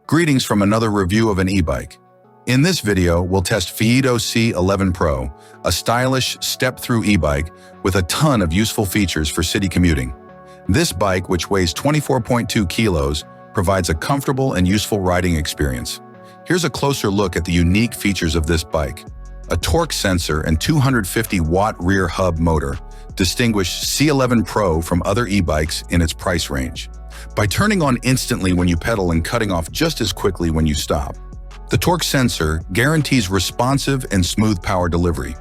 Greetings from another review of an e-bike. In this video, we'll test Fiido C11 Pro, a stylish step-through e-bike with a ton of useful features for city commuting. This bike, which weighs 24.2 kilos, provides a comfortable and useful riding experience. Here's a closer look at the unique features of this bike. A torque sensor and 250-watt rear hub motor distinguish C11 Pro from other e-bikes in its price range. By turning on instantly when you pedal and cutting off just as quickly when you stop. The torque sensor guarantees responsive and smooth power delivery.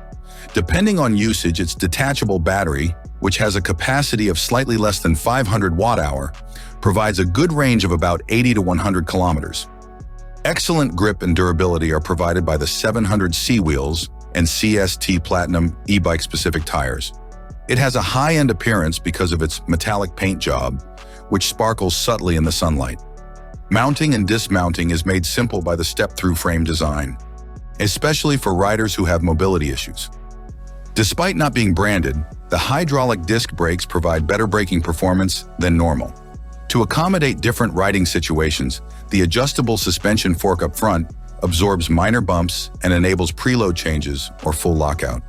Depending on usage, its detachable battery, which has a capacity of slightly less than 500 watt-hour, provides a good range of about 80 to 100 kilometers. Excellent grip and durability are provided by the 700C wheels and CST Platinum e-bike-specific tires. It has a high-end appearance because of its metallic paint job, which sparkles subtly in the sunlight. Mounting and dismounting is made simple by the step-through frame design, especially for riders who have mobility issues. Despite not being branded, the hydraulic disc brakes provide better braking performance than normal. To accommodate different riding situations, the adjustable suspension fork up front absorbs minor bumps and enables preload changes or full lockout.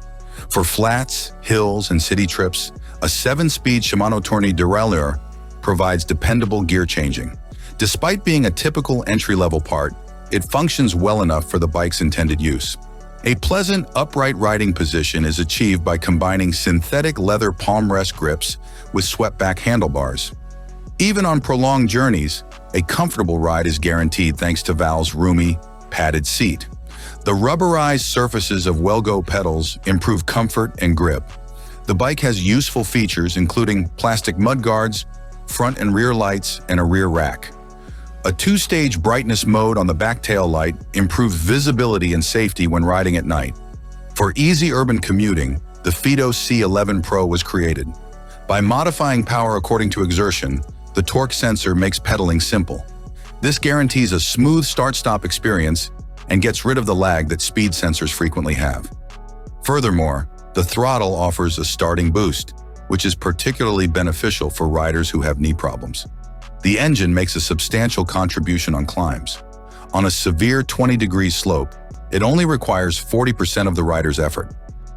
For flats, hills, and city trips, a 7-speed Shimano Tourney derailleur provides dependable gear changing. Despite being a typical entry-level part, it functions well enough for the bike's intended use. A pleasant, upright riding position is achieved by combining synthetic leather palm rest grips with swept-back handlebars. Even on prolonged journeys, a comfortable ride is guaranteed thanks to Val's roomy, padded seat. The rubberized surfaces of Wellgo pedals improve comfort and grip. The bike has useful features including plastic mudguards, front and rear lights, and a rear rack. A 2-stage brightness mode on the back tail light improves visibility and safety when riding at night. For easy urban commuting, the Fiido C11 Pro was created. By modifying power according to exertion, the torque sensor makes pedaling simple. This guarantees a smooth start-stop experience and gets rid of the lag that speed sensors frequently have. Furthermore, the throttle offers a starting boost, which is particularly beneficial for riders who have knee problems. The engine makes a substantial contribution on climbs. On a severe 20-degree slope, it only requires 40% of the rider's effort.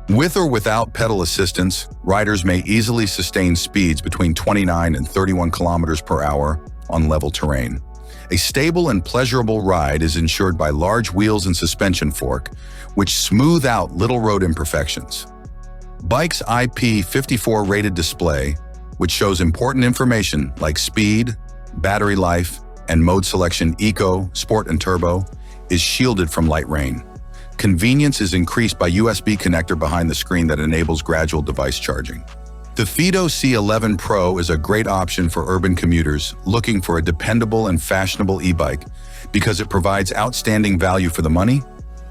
With or without pedal assistance, riders may easily sustain speeds between 29 and 31 kilometers per hour on level terrain. A stable and pleasurable ride is ensured by large wheels and suspension fork, which smooth out little road imperfections. Bike's IP54 rated display, which shows important information like speed, battery life, and mode selection Eco, Sport, and Turbo, is shielded from light rain. Convenience is increased by USB connector behind the screen that enables gradual device charging. The Fiido C11 Pro is a great option for urban commuters looking for a dependable and fashionable e-bike because it provides outstanding value for the money.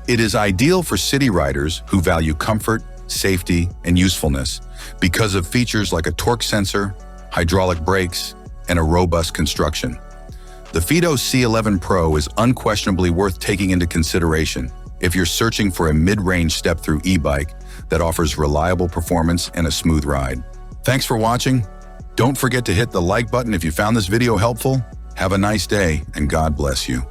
It is ideal for city riders who value comfort, safety, and usefulness because of features like a torque sensor, hydraulic brakes, and a robust construction. The Fiido C11 Pro is unquestionably worth taking into consideration if you're searching for a mid-range step-through e-bike that offers reliable performance and a smooth ride. Thanks for watching. Don't forget to hit the like button if you found this video helpful. Have a nice day, and God bless you.